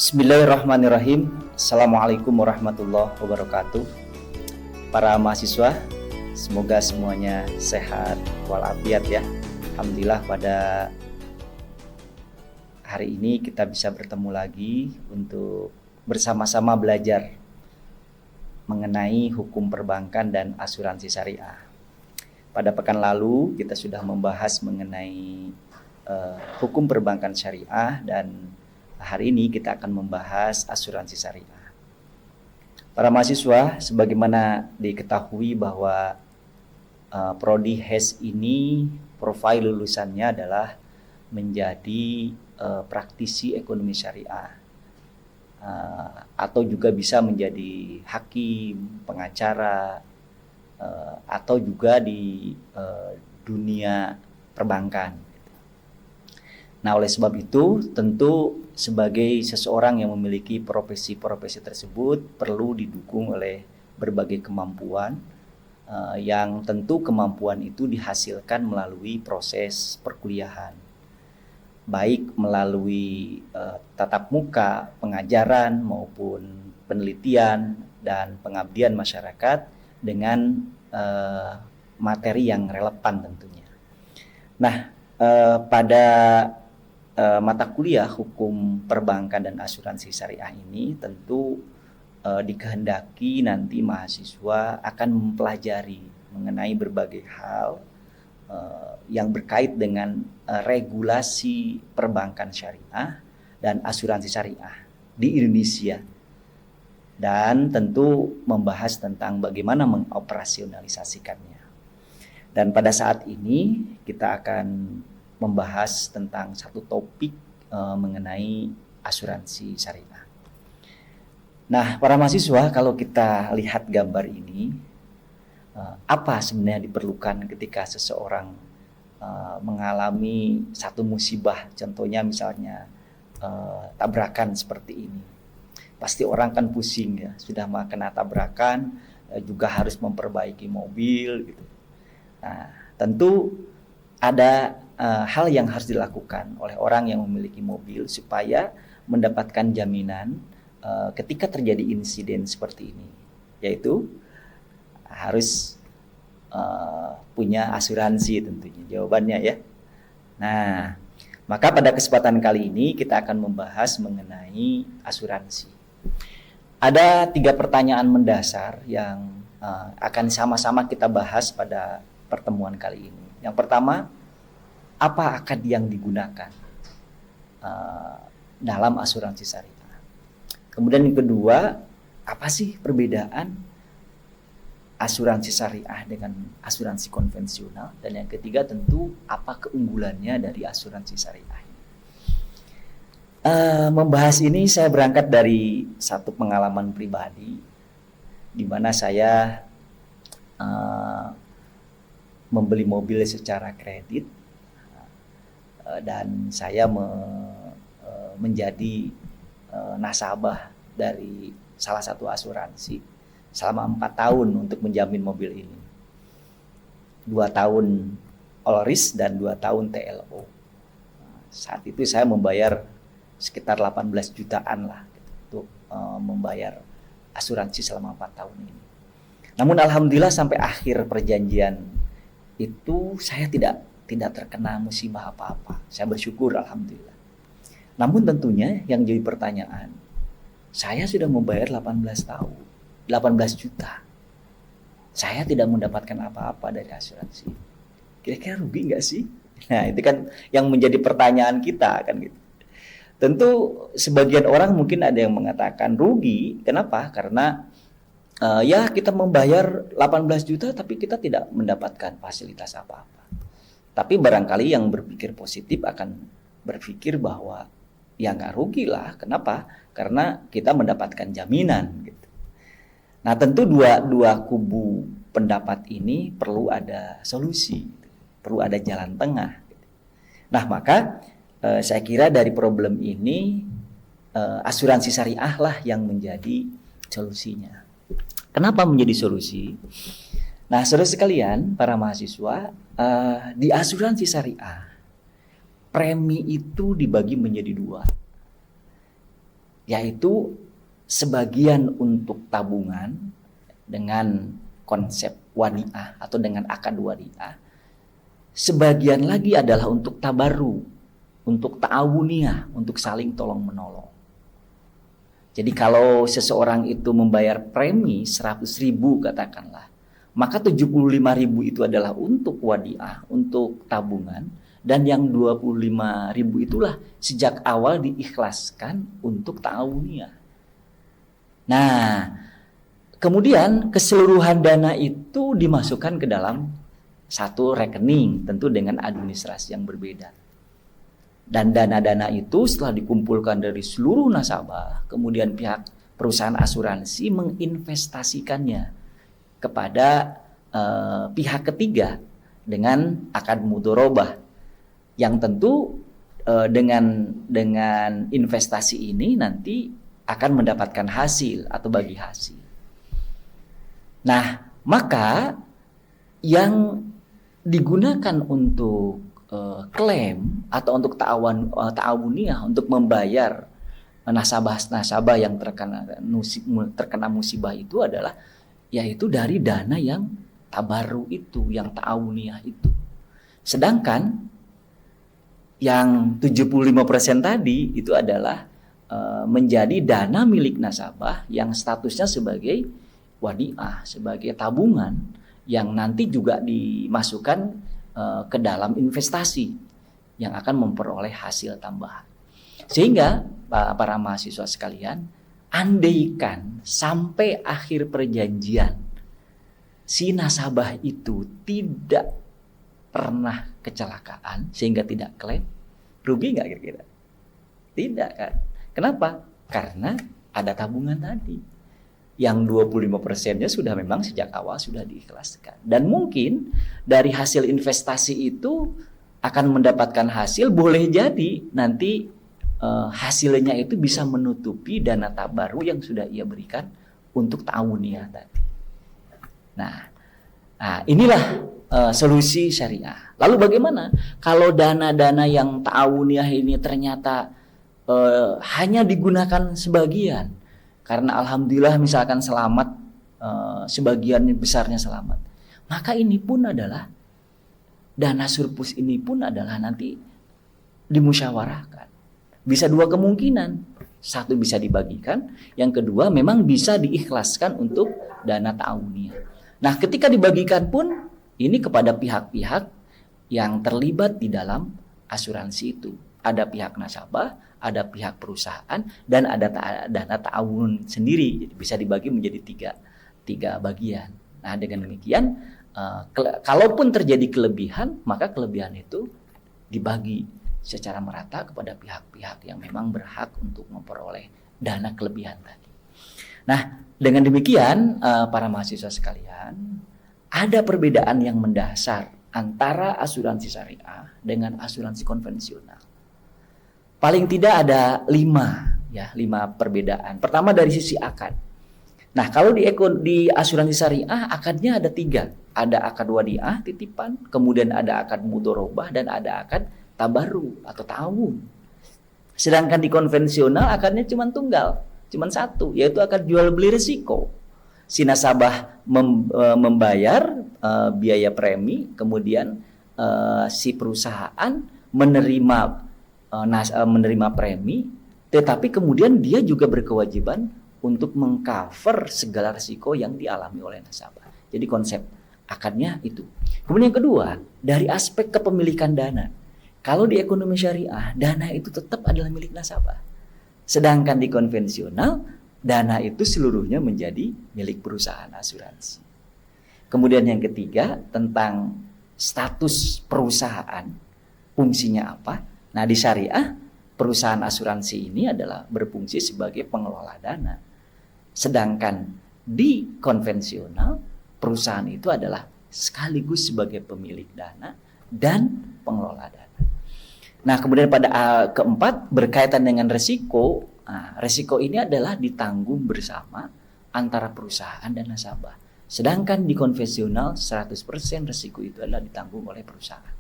Bismillahirrahmanirrahim. Assalamualaikum warahmatullahi wabarakatuh. Para mahasiswa, semoga semuanya sehat walafiat ya. Alhamdulillah pada hari ini kita bisa bertemu lagi untuk bersama-sama belajar mengenai hukum perbankan dan asuransi syariah. Pada pekan lalu kita sudah membahas mengenai hukum perbankan syariah, dan hari ini kita akan membahas asuransi syariah. Para mahasiswa, sebagaimana diketahui bahwa Prodi HES ini profil lulusannya adalah menjadi praktisi ekonomi syariah, atau juga bisa menjadi hakim, pengacara, atau juga di dunia perbankan. Nah, oleh sebab itu, tentu sebagai seseorang yang memiliki profesi-profesi tersebut perlu didukung oleh berbagai kemampuan, yang tentu kemampuan itu dihasilkan melalui proses perkuliahan, baik melalui tatap muka, pengajaran maupun penelitian dan pengabdian masyarakat dengan materi yang relevan tentunya. Nah, pada mata kuliah hukum perbankan dan asuransi syariah ini tentu dikehendaki nanti mahasiswa akan mempelajari mengenai berbagai hal yang berkait dengan regulasi perbankan syariah dan asuransi syariah di Indonesia, dan tentu membahas tentang bagaimana mengoperasionalisasikannya. Dan pada saat ini kita akan membahas tentang satu topik mengenai asuransi syariah. Nah, para mahasiswa, kalau kita lihat gambar ini, apa sebenarnya diperlukan ketika seseorang mengalami satu musibah, contohnya misalnya tabrakan seperti ini. Pasti orang kan pusing ya, sudah kena tabrakan, juga harus memperbaiki mobil gitu. Nah, tentu ada hal yang harus dilakukan oleh orang yang memiliki mobil supaya mendapatkan jaminan ketika terjadi insiden seperti ini, yaitu harus punya asuransi tentunya, jawabannya ya. Nah, maka pada kesempatan kali ini kita akan membahas mengenai asuransi. Ada 3 pertanyaan mendasar yang akan sama-sama kita bahas pada pertemuan kali ini. Yang pertama, apa akad yang digunakan dalam asuransi syariah? Kemudian yang kedua, apa sih perbedaan asuransi syariah dengan asuransi konvensional? Dan yang ketiga tentu, apa keunggulannya dari asuransi syariah? Membahas ini saya berangkat dari satu pengalaman pribadi, di mana saya membeli mobil secara kredit, dan saya menjadi nasabah dari salah satu asuransi selama 4 tahun untuk menjamin mobil ini. 2 tahun all risk dan 2 tahun TLO. Saat itu saya membayar sekitar 18 jutaan lah untuk membayar asuransi selama 4 tahun ini. Namun alhamdulillah sampai akhir perjanjian itu saya tidak terkena musibah apa-apa. Saya bersyukur alhamdulillah. Namun tentunya yang jadi pertanyaan, saya sudah membayar 18 tahun, 18 juta. Saya tidak mendapatkan apa-apa dari asuransi. Kira-kira rugi nggak sih? Nah, itu kan yang menjadi pertanyaan kita kan gitu. Tentu sebagian orang mungkin ada yang mengatakan rugi. Kenapa? Karena ya kita membayar 18 juta tapi kita tidak mendapatkan fasilitas apa-apa. Tapi barangkali yang berpikir positif akan berpikir bahwa ya nggak rugi lah. Kenapa? Karena kita mendapatkan jaminan gitu. Nah, tentu dua kubu pendapat ini perlu ada solusi, perlu ada jalan tengah. Nah, maka saya kira dari problem ini asuransi syariah lah yang menjadi solusinya. Kenapa menjadi solusi? Nah, saudara sekalian, para mahasiswa, di asuransi syariah, premi itu dibagi menjadi 2. yaitu sebagian untuk tabungan dengan konsep wadiah atau dengan akad wadiah. Sebagian lagi adalah untuk tabaru, untuk ta'awuniyah, untuk saling tolong menolong. Jadi kalau seseorang itu membayar premi 100.000 katakanlah, maka 75.000 itu adalah untuk wadiah, untuk tabungan, dan yang 25.000 itulah sejak awal diikhlaskan untuk ta'awuniyah. Nah, kemudian keseluruhan dana itu dimasukkan ke dalam satu rekening, tentu dengan administrasi yang berbeda. Dan dana-dana itu setelah dikumpulkan dari seluruh nasabah, kemudian pihak perusahaan asuransi menginvestasikannya kepada pihak ketiga dengan akad mudharabah, yang tentu dengan investasi ini nanti akan mendapatkan hasil atau bagi hasil. Nah, maka yang digunakan untuk klaim atau untuk ta'awuniyah untuk membayar nasabah-nasabah yang terkena musibah itu adalah yaitu dari dana yang tabaru itu, yang ta'awuniyah itu. Sedangkan yang 75% tadi itu adalah menjadi dana milik nasabah yang statusnya sebagai wadiah, sebagai tabungan yang nanti juga dimasukkan ke dalam investasi yang akan memperoleh hasil tambahan. Sehingga para mahasiswa sekalian, andaikan sampai akhir perjanjian si nasabah itu tidak pernah kecelakaan sehingga tidak klaim, rugi nggak kira-kira? Tidak kan? Kenapa? Karena ada tabungan tadi. Yang 25%-nya sudah memang sejak awal sudah diikhlaskan. Dan mungkin dari hasil investasi itu akan mendapatkan hasil, boleh jadi nanti hasilnya itu bisa menutupi dana tabaru yang sudah ia berikan untuk ta'awuniyah tadi. Nah inilah solusi syariah. Lalu bagaimana kalau dana-dana yang ta'awuniyah ini ternyata hanya digunakan sebagian? Karena alhamdulillah misalkan selamat, sebagian besarnya selamat. Maka ini pun adalah, dana surplus ini pun adalah nanti dimusyawarahkan. Bisa dua kemungkinan. Satu bisa dibagikan, yang kedua memang bisa diikhlaskan untuk dana ta'awuniyah. Nah ketika dibagikan pun, ini kepada pihak-pihak yang terlibat di dalam asuransi itu. Ada pihak nasabah, ada pihak perusahaan, dan ada dana ta'awun sendiri. Jadi bisa dibagi menjadi tiga bagian. Nah dengan demikian, kalaupun terjadi kelebihan, maka kelebihan itu dibagi secara merata kepada pihak-pihak yang memang berhak untuk memperoleh dana kelebihan tadi. Nah dengan demikian, para mahasiswa sekalian, ada perbedaan yang mendasar antara asuransi syariah dengan asuransi konvensional. Paling tidak ada 5 perbedaan. Pertama dari sisi akad. Nah kalau di asuransi syariah akadnya ada 3. Ada akad wadiah titipan, kemudian ada akad mudharabah, dan ada akad tabaru atau ta'awun. Sedangkan di konvensional akadnya cuma tunggal, cuma satu, yaitu akad jual beli risiko. Si nasabah membayar biaya premi, kemudian si perusahaan menerima premi, tetapi kemudian dia juga berkewajiban untuk mengcover segala risiko yang dialami oleh nasabah. Jadi konsep akadnya itu. Kemudian yang kedua, dari aspek kepemilikan dana. Kalau di ekonomi syariah, dana itu tetap adalah milik nasabah. Sedangkan di konvensional, dana itu seluruhnya menjadi milik perusahaan asuransi. Kemudian yang ketiga, tentang status perusahaan, fungsinya apa? Nah di syariah, perusahaan asuransi ini adalah berfungsi sebagai pengelola dana. Sedangkan di konvensional, perusahaan itu adalah sekaligus sebagai pemilik dana dan pengelola dana. Nah kemudian pada keempat, berkaitan dengan resiko. Nah, resiko ini adalah ditanggung bersama antara perusahaan dan nasabah. Sedangkan di konvensional 100% resiko itu adalah ditanggung oleh perusahaan.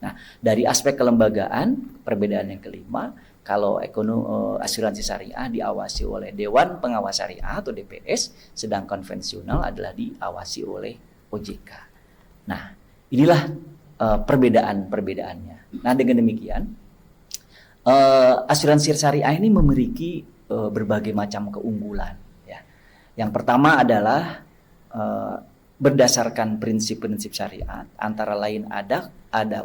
Nah, dari aspek kelembagaan, perbedaan yang kelima, Kalau asuransi syariah diawasi oleh Dewan Pengawas Syariah atau DPS, sedang konvensional adalah diawasi oleh OJK. Nah, inilah perbedaan-perbedaannya. Nah, dengan demikian, asuransi syariah ini memiliki berbagai macam keunggulan. Ya. Yang pertama adalah berdasarkan prinsip-prinsip syariat, antara lain ada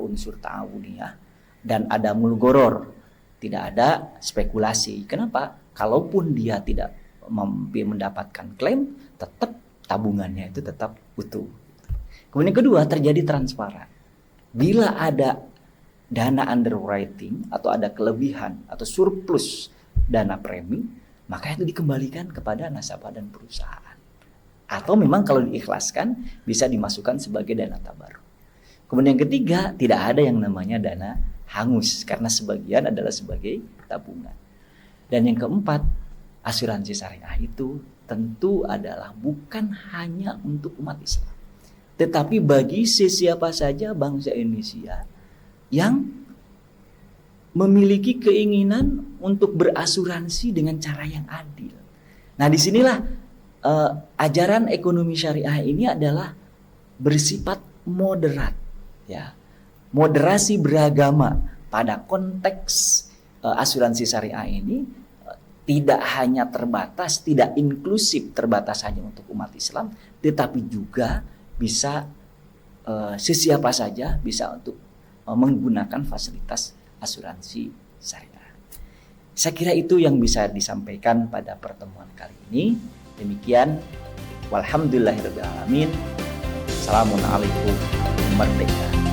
unsur ta'awuniyah dan ada mulgoror, tidak ada spekulasi. Kenapa? Kalaupun dia tidak mendapatkan klaim, tetap tabungannya itu tetap utuh. Kemudian kedua, terjadi transparan. Bila ada dana underwriting atau ada kelebihan atau surplus dana premi, maka itu dikembalikan kepada nasabah dan perusahaan. Atau memang kalau diikhlaskan bisa dimasukkan sebagai dana tabarruk. Kemudian yang ketiga, tidak ada yang namanya dana hangus karena sebagian adalah sebagai tabungan. Dan yang keempat, asuransi syariah itu tentu adalah bukan hanya untuk umat Islam, tetapi bagi siapa saja bangsa Indonesia yang memiliki keinginan untuk berasuransi dengan cara yang adil. Nah, disinilah ajaran ekonomi syariah ini adalah bersifat moderat, ya, moderasi beragama pada konteks asuransi syariah ini tidak hanya terbatas, tidak inklusif terbatas hanya untuk umat Islam, tetapi juga bisa siapa saja bisa untuk menggunakan fasilitas asuransi syariah. Saya kira itu yang bisa disampaikan pada pertemuan kali ini. Demikian, walhamdulillahirabbil alamin. Assalamualaikum, merdeka.